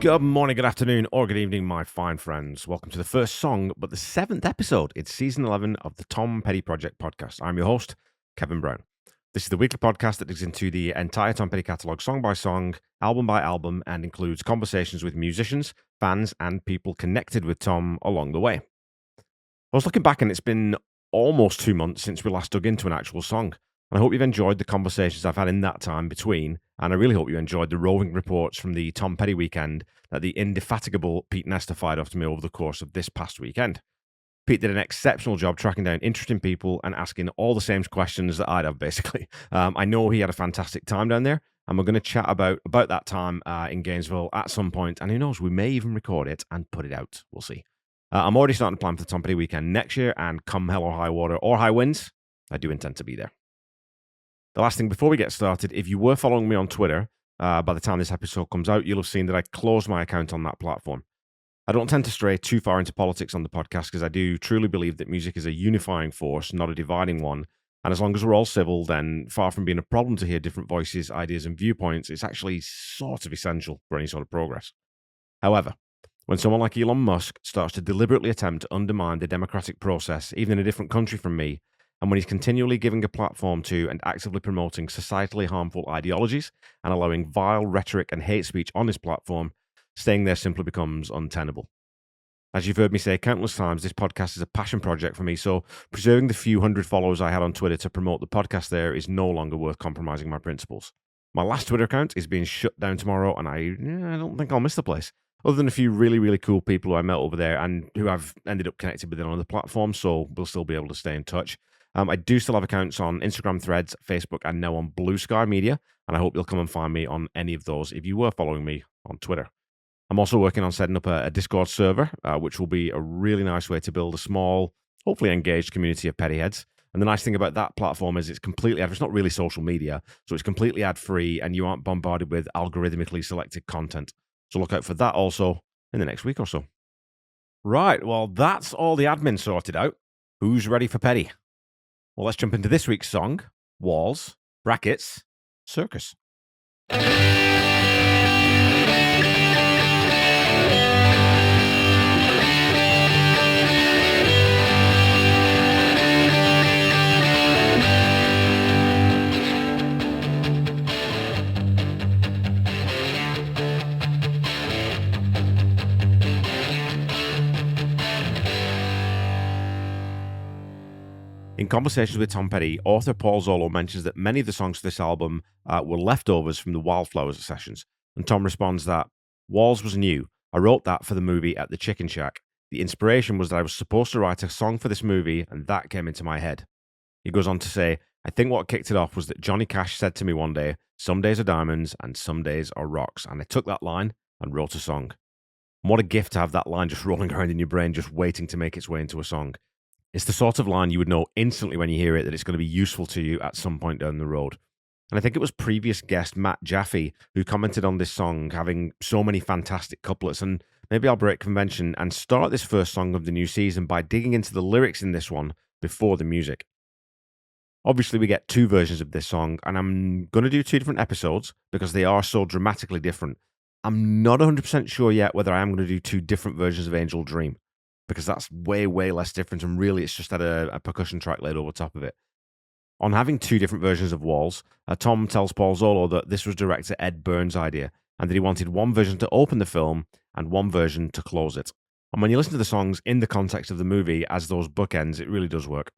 Good morning, good afternoon, or good evening, my fine friends. Welcome to the first song, but the 7th episode. It's season 11 of the Tom Petty Project podcast. I'm your host, Kevin Brown. This is the weekly podcast that digs into the entire Tom Petty catalogue, song by song, album by album, and includes conversations with musicians, fans, and people connected with Tom along the way. I was looking back, and it's been almost 2 months since we last dug into an actual song. And I hope you've enjoyed the conversations I've had in that time between, and I really hope you enjoyed the roving reports from the Tom Petty weekend that the indefatigable Pete Nestor fired off to me over the course of this past weekend. Pete did an exceptional job tracking down interesting people and asking all the same questions that I'd have, basically. I know he had a fantastic time down there, and we're going to chat about that time in Gainesville at some point, and who knows, we may even record it and put it out. We'll see. I'm already starting to plan for the Tom Petty weekend next year, and come hell or high water or high winds, I do intend to be there. The last thing before we get started, if you were following me on Twitter, by the time this episode comes out, you'll have seen that I closed my account on that platform. I don't tend to stray too far into politics on the podcast because I do truly believe that music is a unifying force, not a dividing one. And as long as we're all civil, then far from being a problem to hear different voices, ideas, and viewpoints, it's actually sort of essential for any sort of progress. However, when someone like Elon Musk starts to deliberately attempt to undermine the democratic process, even in a different country from me, and when he's continually giving a platform to and actively promoting societally harmful ideologies and allowing vile rhetoric and hate speech on his platform, staying there simply becomes untenable. As you've heard me say countless times, this podcast is a passion project for me, so preserving the few hundred followers I had on Twitter to promote the podcast there is no longer worth compromising my principles. My last Twitter account is being shut down tomorrow, and I don't think I'll miss the place. Other than a few really, really cool people who I met over there and who I've ended up connected with on other platforms, so we'll still be able to stay in touch. I do still have accounts on Instagram, Threads, Facebook, and now on Blue Sky Media, and I hope you'll come and find me on any of those if you were following me on Twitter. I'm also working on setting up a Discord server, which will be a really nice way to build a small, hopefully engaged community of petty heads. And the nice thing about that platform is it's completely it's not really social media, so it's completely ad-free, and you aren't bombarded with algorithmically selected content. So look out for that also in the next week or so. Right, well, that's all the admin sorted out. Who's ready for petty? Well, let's jump into this week's song, Walls, brackets, Circus. In conversations with Tom Petty, author Paul Zollo mentions that many of the songs for this album were leftovers from the Wildflowers sessions, and Tom responds that, Walls was new. I wrote that for the movie at the Chicken Shack. The inspiration was that I was supposed to write a song for this movie, and that came into my head. He goes on to say, I think what kicked it off was that Johnny Cash said to me one day, some days are diamonds and some days are rocks, and I took that line and wrote a song. And what a gift to have that line just rolling around in your brain, just waiting to make its way into a song. It's the sort of line you would know instantly when you hear it that it's going to be useful to you at some point down the road. And I think it was previous guest Matt Jaffe who commented on this song having so many fantastic couplets, and maybe I'll break convention and start this first song of the new season by digging into the lyrics in this one before the music. Obviously, we get two versions of this song, and I'm going to do two different episodes because they are so dramatically different. I'm not 100% sure yet whether I am going to do two different versions of Angel Dream, because that's way, way less different, and really it's just had a percussion track laid over top of it. On having two different versions of Walls, Tom tells Paul Zollo that this was director Ed Burns' idea, and that he wanted one version to open the film and one version to close it. And when you listen to the songs in the context of the movie as those bookends, it really does work.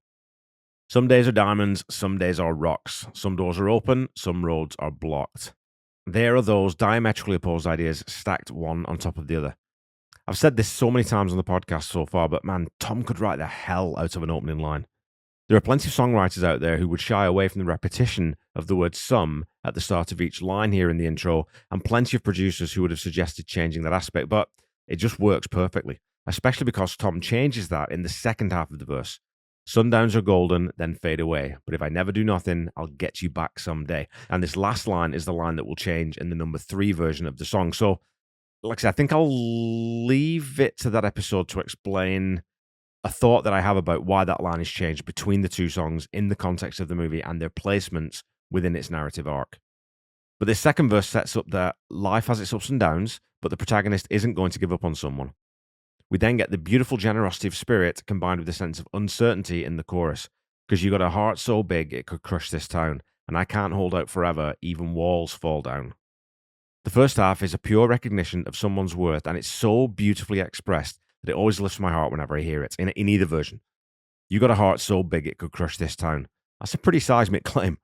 Some days are diamonds, some days are rocks. Some doors are open, some roads are blocked. There are those diametrically opposed ideas stacked one on top of the other. I've said this so many times on the podcast so far, but man, Tom could write the hell out of an opening line. There are plenty of songwriters out there who would shy away from the repetition of the word some at the start of each line here in the intro, and plenty of producers who would have suggested changing that aspect, but it just works perfectly, especially because Tom changes that in the second half of the verse. Sundowns are golden, then fade away, but if I never do nothing, I'll get you back someday. And this last line is the line that will change in the number 3 version of the song. So, like I said, I think I'll leave it to that episode to explain a thought that I have about why that line is changed between the two songs in the context of the movie and their placements within its narrative arc. But this second verse sets up that life has its ups and downs, but the protagonist isn't going to give up on someone. We then get the beautiful generosity of spirit combined with a sense of uncertainty in the chorus, because you got a heart so big it could crush this town, and I can't hold out forever, even walls fall down. The first half is a pure recognition of someone's worth, and it's so beautifully expressed that it always lifts my heart whenever I hear it, in either version. You got a heart so big it could crush this town. That's a pretty seismic claim.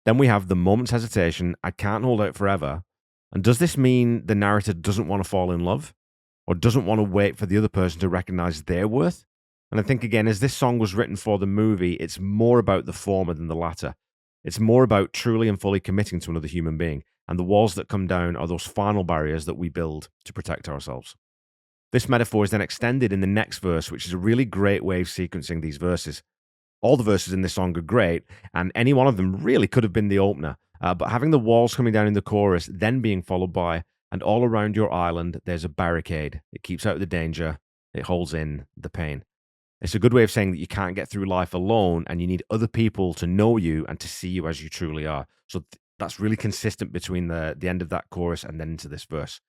Then we have the moment's hesitation, I can't hold out forever. And does this mean the narrator doesn't want to fall in love? Or doesn't want to wait for the other person to recognize their worth? And I think, again, as this song was written for the movie, it's more about the former than the latter. It's more about truly and fully committing to another human being, and the walls that come down are those final barriers that we build to protect ourselves. This metaphor is then extended in the next verse, which is a really great way of sequencing these verses. All the verses in this song are great, and any one of them really could have been the opener, but having the walls coming down in the chorus, then being followed by, and all around your island, there's a barricade. It keeps out the danger. It holds in the pain. It's a good way of saying that you can't get through life alone, and you need other people to know you and to see you as you truly are. So that's really consistent between the end of that chorus and then into this verse.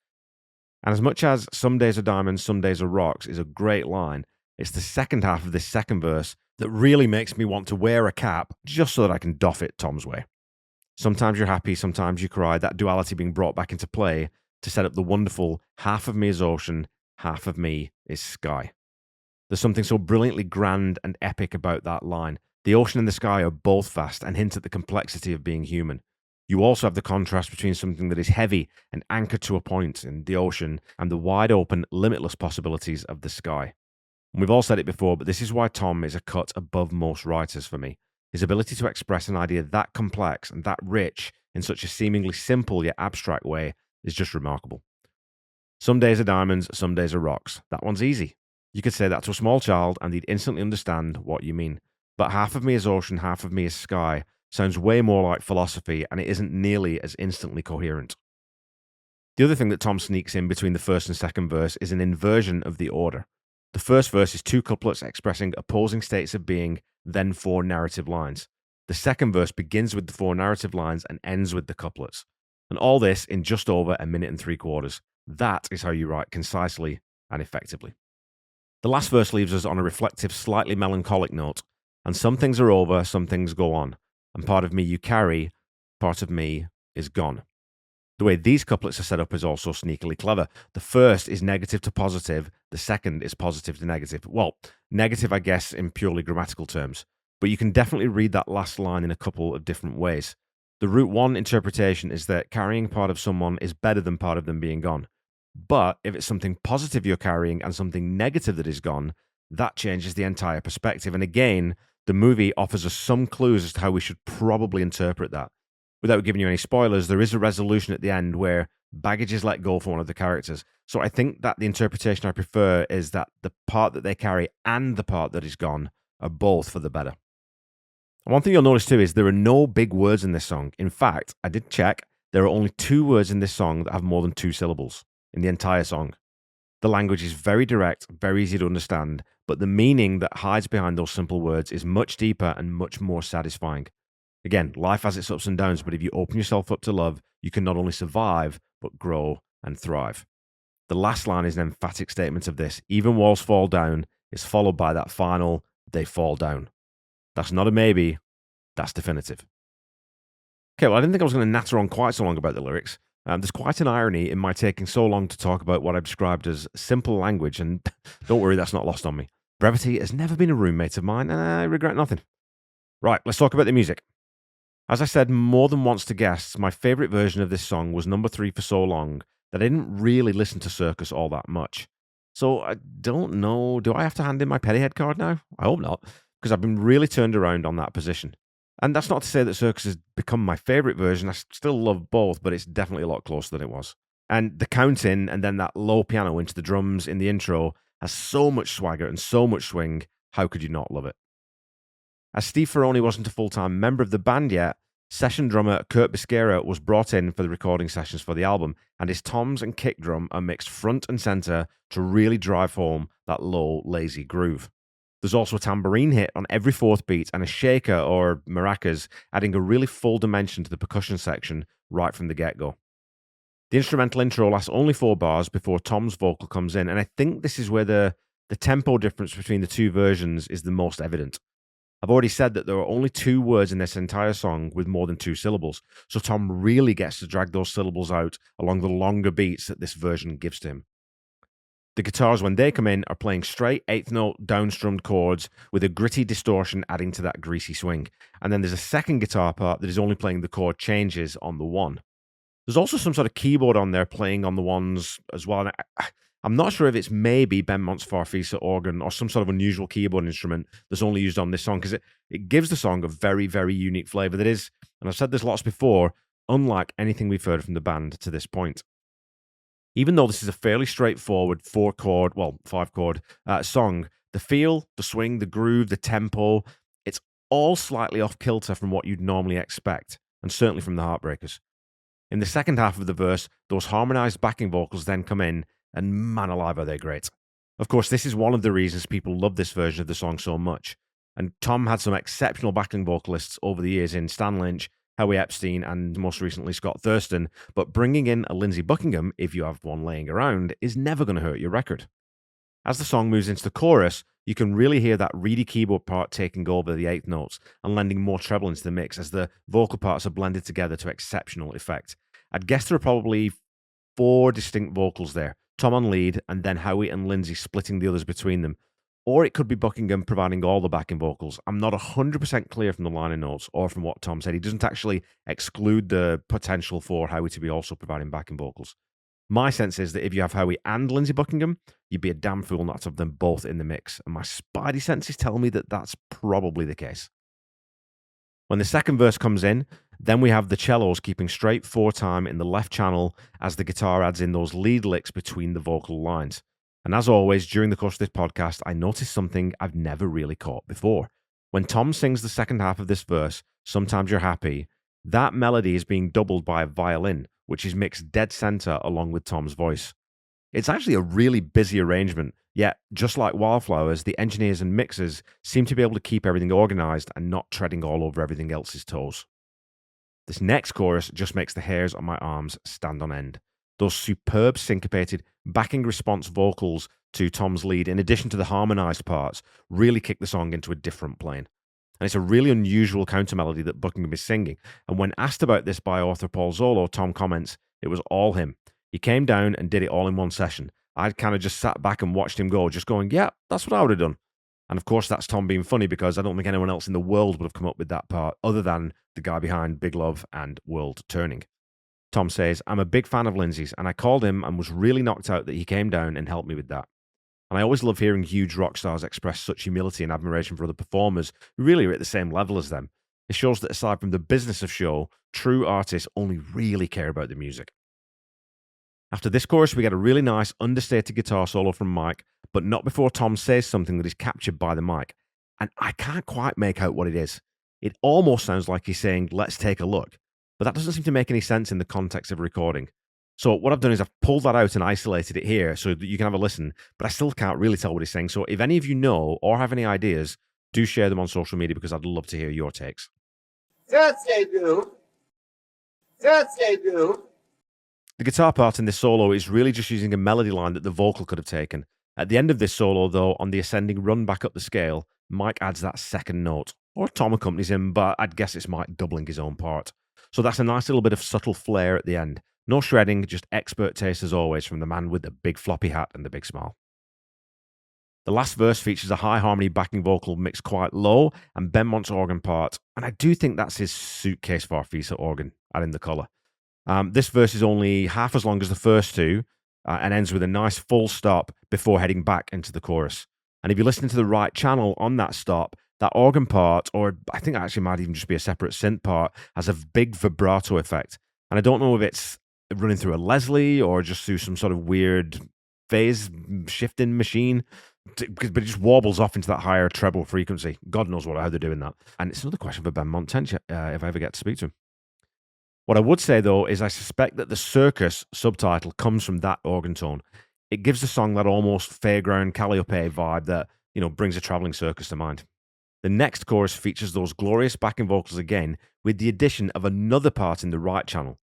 And as much as some days are diamonds, some days are rocks is a great line, it's the second half of this second verse that really makes me want to wear a cap just so that I can doff it Tom's way. Sometimes you're happy, sometimes you cry, that duality being brought back into play to set up the wonderful half of me is ocean, half of me is sky. There's something so brilliantly grand and epic about that line. The ocean and the sky are both vast and hint at the complexity of being human. You also have the contrast between something that is heavy and anchored to a point in the ocean and the wide open, limitless possibilities of the sky. And we've all said it before, but this is why Tom is a cut above most writers for me. His ability to express an idea that complex and that rich in such a seemingly simple yet abstract way is just remarkable. Some days are diamonds, some days are rocks. That one's easy. You could say that to a small child and they'd instantly understand what you mean. But half of me is ocean, half of me is sky sounds way more like philosophy, and it isn't nearly as instantly coherent. The other thing that Tom sneaks in between the first and second verse is an inversion of the order. The first verse is two couplets expressing opposing states of being, then four narrative lines. The second verse begins with the four narrative lines and ends with the couplets. And all this in just over a minute and 3/4. That is how you write concisely and effectively. The last verse leaves us on a reflective, slightly melancholic note. And some things are over, some things go on. And part of me you carry, part of me is gone. The way these couplets are set up is also sneakily clever. The first is negative to positive. The second is positive to negative. Well, negative, I guess, in purely grammatical terms. But you can definitely read that last line in a couple of different ways. The route one interpretation is that carrying part of someone is better than part of them being gone. But if it's something positive you're carrying and something negative that is gone, that changes the entire perspective. And again, the movie offers us some clues as to how we should probably interpret that. Without giving you any spoilers, there is a resolution at the end where baggage is let go for one of the characters. So I think that the interpretation I prefer is that the part that they carry and the part that is gone are both for the better. And one thing you'll notice too is there are no big words in this song. In fact, I did check, there are only 2 words in this song that have more than 2 syllables in the entire song. The language is very direct, very easy to understand, but the meaning that hides behind those simple words is much deeper and much more satisfying. Again, life has its ups and downs, but if you open yourself up to love, you can not only survive, but grow and thrive. The last line is an emphatic statement of this. Even walls fall down is followed by that final, they fall down. That's not a maybe, that's definitive. Okay, well, I didn't think I was going to natter on quite so long about the lyrics. There's quite an irony in my taking so long to talk about what I've described as simple language, and don't worry, that's not lost on me. Brevity has never been a roommate of mine, and I regret nothing. Right, let's talk about the music. As I said more than once to guests, my favourite version of this song was number 3 for so long that I didn't really listen to Circus all that much. So I don't know, do I have to hand in my Pettyhead card now? I hope not, because I've been really turned around on that position. And that's not to say that Circus has become my favourite version. I still love both, but it's definitely a lot closer than it was. And the count in and then that low piano into the drums in the intro has so much swagger and so much swing. How could you not love it? As Steve Ferroni wasn't a full-time member of the band yet, session drummer Kurt Bisquera was brought in for the recording sessions for the album, and his toms and kick drum are mixed front and centre to really drive home that low, lazy groove. There's also a tambourine hit on every 4th beat and a shaker or maracas, adding a really full dimension to the percussion section right from the get-go. The instrumental intro lasts only 4 bars before Tom's vocal comes in, and I think this is where the tempo difference between the two versions is the most evident. I've already said that there are only 2 words in this entire song with more than 2 syllables, so Tom really gets to drag those syllables out along the longer beats that this version gives to him. The guitars, when they come in, are playing straight 8th note downstrummed chords with a gritty distortion adding to that greasy swing. And then there's a second guitar part that is only playing the chord changes on the 1. There's also some sort of keyboard on there playing on the 1s as well. And I'm not sure if it's maybe Benmont's Farfisa organ or some sort of unusual keyboard instrument that's only used on this song, because it gives the song a very, very unique flavor that is, and I've said this lots before, unlike anything we've heard from the band to this point. Even though this is a fairly straightforward 5-chord song, the feel, the swing, the groove, the tempo, it's all slightly off kilter from what you'd normally expect, and certainly from the Heartbreakers. In the second half of the verse, those harmonized backing vocals then come in, and man alive, are they great. Of course, this is one of the reasons people love this version of the song so much, and Tom had some exceptional backing vocalists over the years in Stan Lynch, Howie Epstein, and most recently Scott Thurston, but bringing in a Lindsey Buckingham, if you have one laying around, is never going to hurt your record. As the song moves into the chorus, you can really hear that reedy keyboard part taking over the 8th notes and lending more treble into the mix as the vocal parts are blended together to exceptional effect. I'd guess there are probably 4 distinct vocals there, Tom on lead, and then Howie and Lindsey splitting the others between them. Or it could be Buckingham providing all the backing vocals. I'm not 100% clear from the liner notes or from what Tom said. He doesn't actually exclude the potential for Howie to be also providing backing vocals. My sense is that if you have Howie and Lindsey Buckingham, you'd be a damn fool not to have them both in the mix. And my spidey senses tell me that that's probably the case. When the second verse comes in, then we have the cellos keeping straight 4 time in the left channel as the guitar adds in those lead licks between the vocal lines. And as always, during the course of this podcast, I noticed something I've never really caught before. When Tom sings the second half of this verse, Sometimes You're Happy, that melody is being doubled by a violin, which is mixed dead center along with Tom's voice. It's actually a really busy arrangement, yet just like Wildflowers, the engineers and mixers seem to be able to keep everything organized and not treading all over everything else's toes. This next chorus just makes the hairs on my arms stand on end. Those superb syncopated backing response vocals to Tom's lead, in addition to the harmonized parts, really kick the song into a different plane. And it's a really unusual counter melody that Buckingham is singing. And when asked about this by author Paul Zollo, Tom comments, it was all him. He came down and did it all in one session. I kind of just sat back and watched him go, just going, yeah, that's what I would have done. And of course, that's Tom being funny, because I don't think anyone else in the world would have come up with that part other than the guy behind Big Love and World Turning. Tom says, I'm a big fan of Lindsey's, and I called him and was really knocked out that he came down and helped me with that. And I always love hearing huge rock stars express such humility and admiration for other performers who really are at the same level as them. It shows that aside from the business of show, true artists only really care about the music. After this chorus, we get a really nice understated guitar solo from Mike, but not before Tom says something that is captured by the mic. And I can't quite make out what it is. It almost sounds like he's saying, let's take a look. But that doesn't seem to make any sense in the context of recording. So what I've done is I've pulled that out and isolated it here so that you can have a listen, but I still can't really tell what he's saying. So if any of you know or have any ideas, do share them on social media, because I'd love to hear your takes. Yes, they do. Yes, they do. The guitar part in this solo is really just using a melody line that the vocal could have taken. At the end of this solo, though, on the ascending run back up the scale, Mike adds that second note, or Tom accompanies him, but I'd guess it's Mike doubling his own part. So that's a nice little bit of subtle flair at the end. No shredding, just expert taste as always from the man with the big floppy hat and the big smile. The last verse features a high harmony backing vocal mixed quite low and Benmont's organ part, and I do think that's his suitcase Farfisa organ, adding the colour. This verse is only half as long as the first 2 and ends with a nice full stop before heading back into the chorus. And if you listen to the right channel on that stop, that organ part, or I think it actually might even just be a separate synth part, has a big vibrato effect. And I don't know if it's running through a Leslie or just through some sort of weird phase shifting machine, but it just warbles off into that higher treble frequency. God knows how they're doing that. And it's another question for Ben Montench if I ever get to speak to him. What I would say, though, is I suspect that the Circus subtitle comes from that organ tone. It gives the song that almost fairground Calliope vibe that, brings a traveling circus to mind. The next chorus features those glorious backing vocals again, with the addition of another part in the right channel.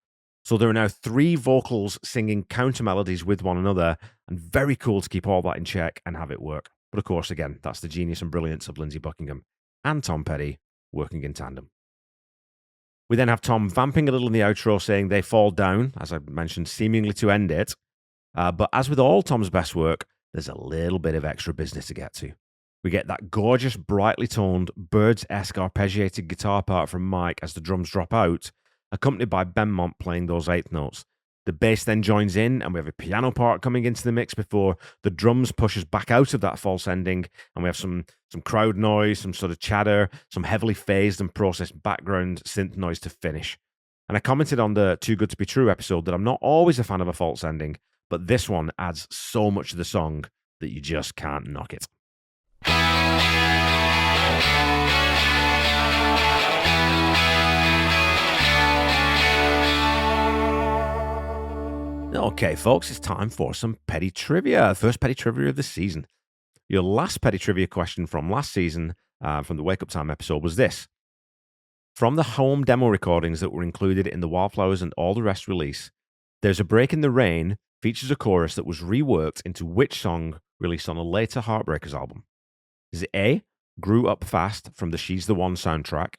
So there are now 3 vocals singing counter melodies with one another, and very cool to keep all that in check and have it work. But of course, again, that's the genius and brilliance of Lindsey Buckingham and Tom Petty working in tandem. We then have Tom vamping a little in the outro, saying they fall down, as I mentioned, seemingly to end it. But as with all Tom's best work, there's a little bit of extra business to get to. We get that gorgeous, brightly toned, Birds-esque arpeggiated guitar part from Mike as the drums drop out, accompanied by Benmont playing those 8th notes. The bass then joins in, and we have a piano part coming into the mix before the drums push us back out of that false ending, and we have some crowd noise, some sort of chatter, some heavily phased and processed background synth noise to finish. And I commented on the Too Good to Be True episode that I'm not always a fan of a false ending, but this one adds so much to the song that you just can't knock it. Okay, folks, it's time for some petty trivia. First petty trivia of the season. Your last petty trivia question from last season, from the Wake Up Time episode, was this. From the home demo recordings that were included in the Wildflowers and All the Rest release, There's a Break in the Rain features a chorus that was reworked into which song released on a later Heartbreakers album? Is it A, Grew Up Fast from the She's the One soundtrack,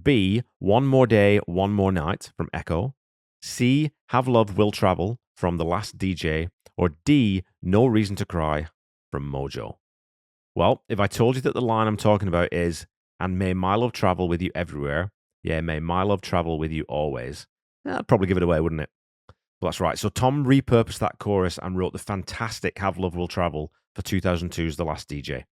B, One More Day, One More Night from Echo, C, Have Love Will Travel from The Last DJ, or D, No Reason to Cry from Mojo? Well, if I told you that the line I'm talking about is, and may my love travel with you everywhere, yeah, may my love travel with you always, I'd probably give it away, wouldn't it? Well, that's right. So Tom repurposed that chorus and wrote the fantastic Have Love Will Travel for 2002's The Last DJ.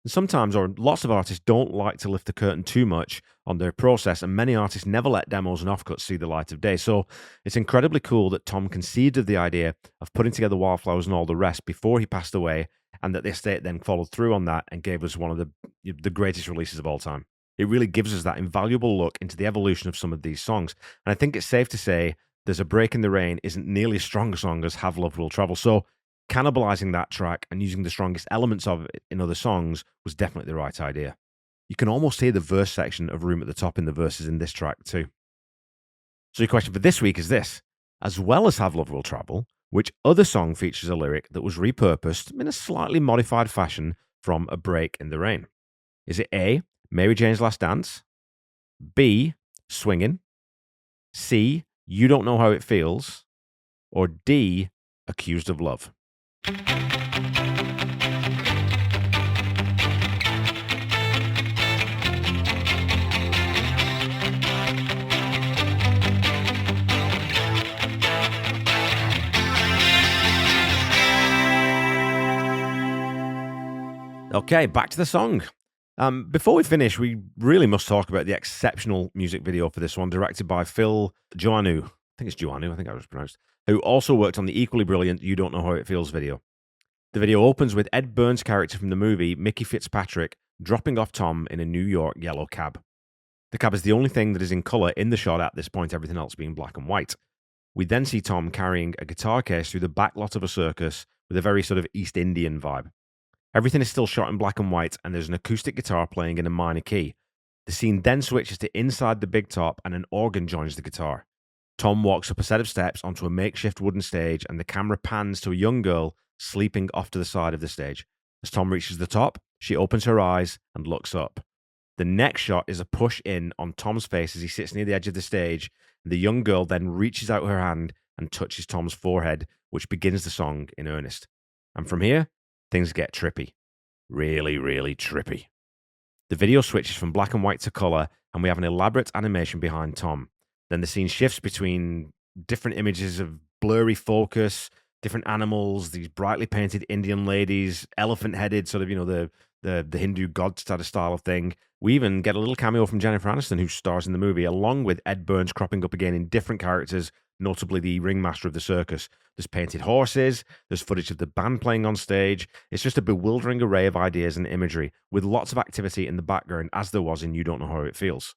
And sometimes, or lots of artists don't like to lift the curtain too much on their process, and many artists never let demos and offcuts see the light of day. So it's incredibly cool that Tom conceived of the idea of putting together Wildflowers and All the Rest before he passed away, and that the estate then followed through on that and gave us one of the greatest releases of all time. It really gives us that invaluable look into the evolution of some of these songs. And I think it's safe to say There's a Break in the Rain isn't nearly as strong a song as Have Love Will Travel. So cannibalizing that track and using the strongest elements of it in other songs was definitely the right idea. You can almost hear the verse section of Room at the Top in the verses in this track too. So your question for this week is this. As well as Have Love Will Travel, which other song features a lyric that was repurposed in a slightly modified fashion from A Break in the Rain? Is it A, Mary Jane's Last Dance, B, Swingin', C, You Don't Know How It Feels, or D, Accused of Love? Okay, back to the song. Before we finish, we really must talk about the exceptional music video for this one, directed by Phil Joannou. I think it's Joannou, I think I was pronounced, who also worked on the equally brilliant You Don't Know How It Feels video. The video opens with Ed Burns' character from the movie, Mickey Fitzpatrick, dropping off Tom in a New York yellow cab. The cab is the only thing that is in colour in the shot at this point, everything else being black and white. We then see Tom carrying a guitar case through the back lot of a circus with a very sort of East Indian vibe. Everything is still shot in black and white, and there's an acoustic guitar playing in a minor key. The scene then switches to inside the big top, and an organ joins the guitar. Tom walks up a set of steps onto a makeshift wooden stage, and the camera pans to a young girl sleeping off to the side of the stage. As Tom reaches the top, she opens her eyes and looks up. The next shot is a push in on Tom's face as he sits near the edge of the stage. The young girl then reaches out her hand and touches Tom's forehead, which begins the song in earnest. And from here, things get trippy. Really, really trippy. The video switches from black and white to color, and we have an elaborate animation behind Tom. Then the scene shifts between different images of blurry focus, different animals, these brightly painted Indian ladies, elephant-headed, sort of, the Hindu god style of thing. We even get a little cameo from Jennifer Aniston, who stars in the movie, along with Ed Burns cropping up again in different characters, notably the ringmaster of the circus. There's painted horses, there's footage of the band playing on stage. It's just a bewildering array of ideas and imagery, with lots of activity in the background, as there was in You Don't Know How It Feels.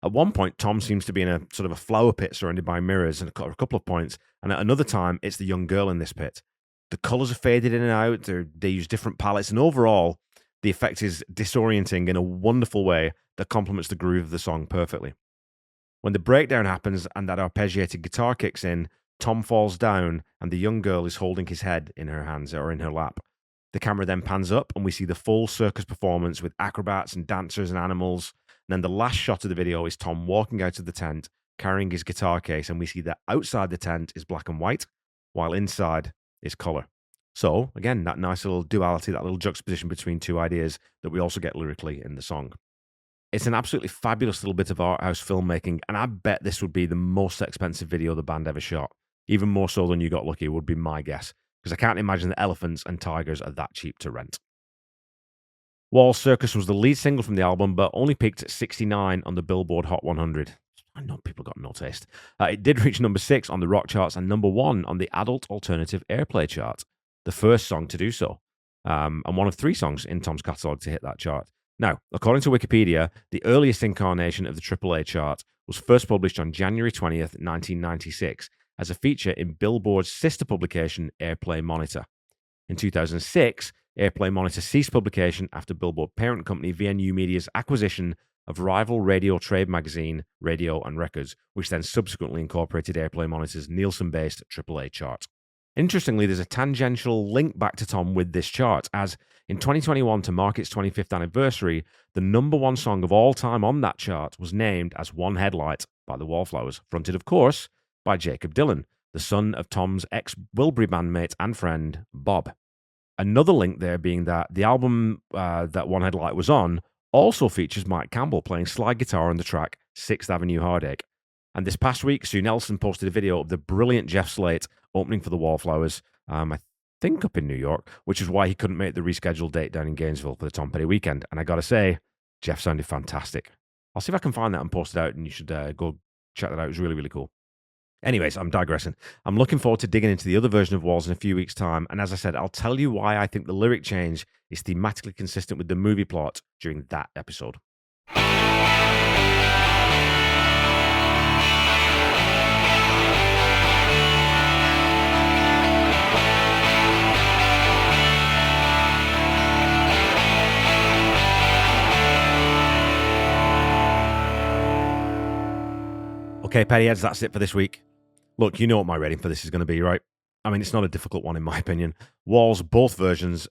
At one point, Tom seems to be in a sort of a flower pit surrounded by mirrors and a couple of points, and at another time, it's the young girl in this pit. The colours are faded in and out, they use different palettes, and overall, the effect is disorienting in a wonderful way that complements the groove of the song perfectly. When the breakdown happens and that arpeggiated guitar kicks in, Tom falls down and the young girl is holding his head in her hands or in her lap. The camera then pans up and we see the full circus performance with acrobats and dancers and animals. And then the last shot of the video is Tom walking out of the tent, carrying his guitar case, and we see that outside the tent is black and white, while inside is color. So, again, that nice little duality, that little juxtaposition between two ideas that we also get lyrically in the song. It's an absolutely fabulous little bit of art house filmmaking, and I bet this would be the most expensive video the band ever shot. Even more so than You Got Lucky would be my guess, because I can't imagine that elephants and tigers are that cheap to rent. Wall's Circus was the lead single from the album, but only peaked at 69 on the Billboard Hot 100. I know people got no taste. It did reach number 6 on the rock charts and number 1 on the adult alternative airplay chart, the first song to do so, and one of 3 songs in Tom's catalogue to hit that chart. Now, according to Wikipedia, the earliest incarnation of the AAA chart was first published on January 20th, 1996, as a feature in Billboard's sister publication, Airplay Monitor. In 2006, Airplay Monitor ceased publication after Billboard parent company VNU Media's acquisition of rival radio trade magazine Radio and Records, which then subsequently incorporated Airplay Monitor's Nielsen-based AAA chart. Interestingly, there's a tangential link back to Tom with this chart, as in 2021, to mark its 25th anniversary, the number 1 song of all time on that chart was named as One Headlight by the Wallflowers, fronted, of course, by Jacob Dylan, the son of Tom's ex-Wilbury bandmate and friend, Bob. Another link there being that the album that One Headlight was on also features Mike Campbell playing slide guitar on the track 6th Avenue Heartache. And this past week, Sue Nelson posted a video of the brilliant Jeff Slate opening for the Wallflowers, I think up in New York, which is why he couldn't make the rescheduled date down in Gainesville for the Tom Petty weekend. And I gotta say, Jeff sounded fantastic. I'll see if I can find that and post it out, and you should go check that out. It was really, really cool. Anyways, I'm digressing. I'm looking forward to digging into the other version of Walls in a few weeks' time, and as I said, I'll tell you why I think the lyric change is thematically consistent with the movie plot during that episode. Okay, Pettyheads, that's it for this week. Look, you know what my rating for this is going to be, right? I mean, it's not a difficult one in my opinion. Walls, both versions,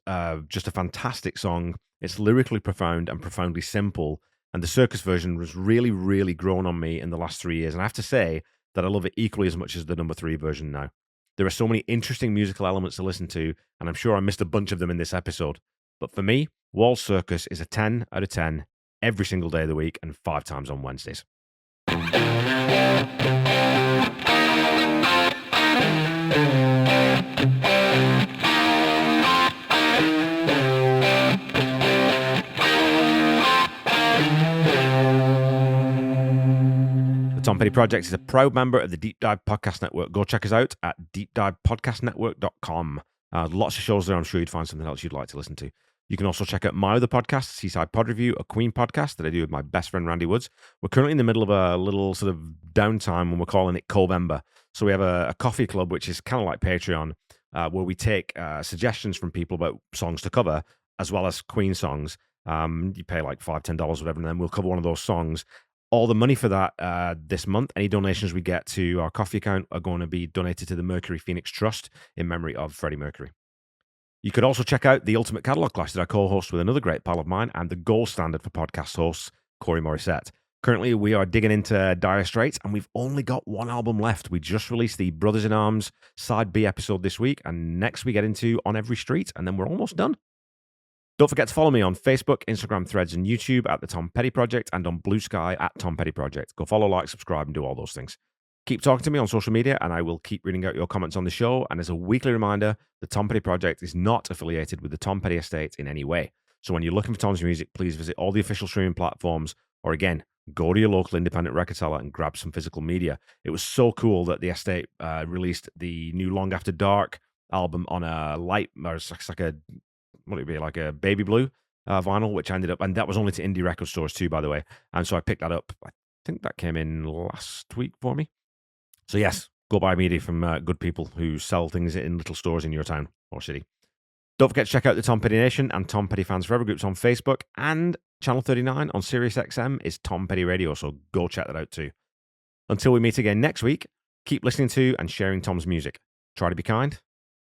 just a fantastic song. It's lyrically profound and profoundly simple. And the Circus version was really, really grown on me in the last 3 years. And I have to say that I love it equally as much as the number 3 version now. There are so many interesting musical elements to listen to, and I'm sure I missed a bunch of them in this episode. But for me, Walls Circus is a 10 out of 10 every single day of the week and 5 times on Wednesdays. The Tom Petty Project is a proud member of the Deep Dive Podcast Network. Go check us out at deepdivepodcastnetwork.com. Lots of shows there. I'm sure you'd find something else you'd like to listen to. You can also check out my other podcast, Seaside Pod Review, a Queen podcast that I do with my best friend Randy Woods. We're currently in the middle of a little sort of downtime when we're calling it Covember. So we have a coffee club, which is kind of like Patreon, where we take suggestions from people about songs to cover, as well as Queen songs. You pay like $5, $10, whatever, and then we'll cover one of those songs. All the money for that this month, any donations we get to our coffee account are going to be donated to the Mercury Phoenix Trust in memory of Freddie Mercury. You could also check out the Ultimate Catalog Clash that I co-host with another great pal of mine and the gold standard for podcast hosts, Corey Morissette. Currently, we are digging into Dire Straits, and we've only got one album left. We just released the Brothers in Arms Side B episode this week, and next we get into On Every Street, and then we're almost done. Don't forget to follow me on Facebook, Instagram, Threads, and YouTube at The Tom Petty Project, and on Blue Sky at Tom Petty Project. Go follow, like, subscribe, and do all those things. Keep talking to me on social media, and I will keep reading out your comments on the show. And as a weekly reminder, the Tom Petty Project is not affiliated with the Tom Petty Estate in any way. So when you're looking for Tom's music, please visit all the official streaming platforms, or again, go to your local independent record seller and grab some physical media. It was so cool that the Estate released the new Long After Dark album on a light, or it's like a, what would it be, like a baby blue vinyl, which ended up, and that was only to indie record stores too, by the way. And so I picked that up. I think that came in last week for me. So yes, go buy media from good people who sell things in little stores in your town or city. Don't forget to check out the Tom Petty Nation and Tom Petty Fans Forever groups on Facebook, and Channel 39 on SiriusXM is Tom Petty Radio, so go check that out too. Until we meet again next week, keep listening to and sharing Tom's music. Try to be kind.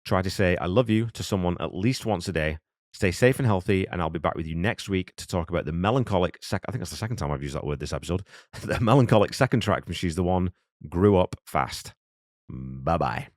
Try to say I love you to someone at least once a day. Stay safe and healthy, and I'll be back with you next week to talk about the melancholic I think that's the second time I've used that word this episode. The melancholic second track from She's the One, Grew Up Fast. Bye-bye.